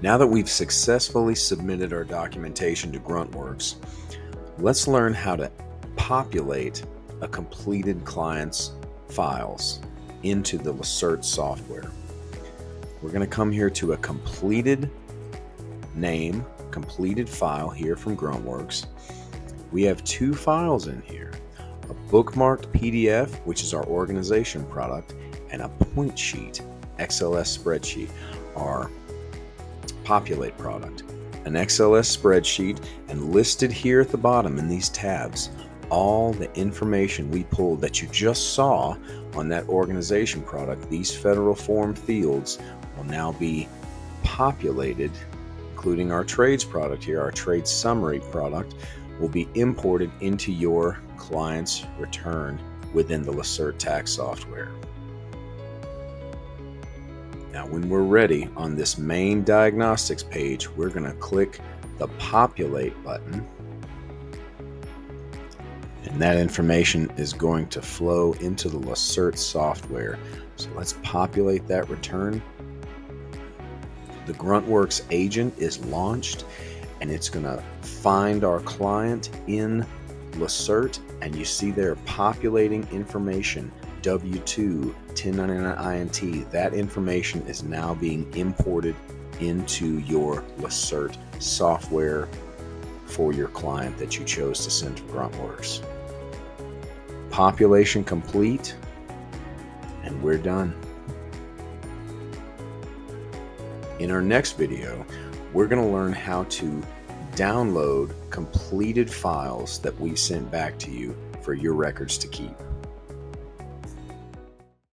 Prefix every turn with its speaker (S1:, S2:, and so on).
S1: Now that we've successfully submitted our documentation to GruntWorx, let's learn how to populate a completed client's files into the Lacerte software. We're going to come here to a completed name, completed file here from GruntWorx. We have two files in here, a bookmarked PDF, which is our organization product, and a point sheet, XLS spreadsheet, our Populate product. An XLS spreadsheet, and listed here at the bottom in these tabs, all the information we pulled that you just saw on that organization product. These federal form fields will now be populated, including our trades product here, our trade summary product, will be imported into your client's return within the Lacerte tax software. Now, when we're ready on this main diagnostics page, we're going to click the Populate button, and that information is going to flow into the Lacerte software. So let's populate that return. The GruntWorx agent is launched, and it's going to find our client in Lacerte, and you see there populating information, W-2, 1099 INT. That information is now being imported into your Lacerte software for your client that you chose to send to GruntWorx. Population complete, and we're done. In our next video, we're going to learn how to download completed files that we sent back to you for your records to keep.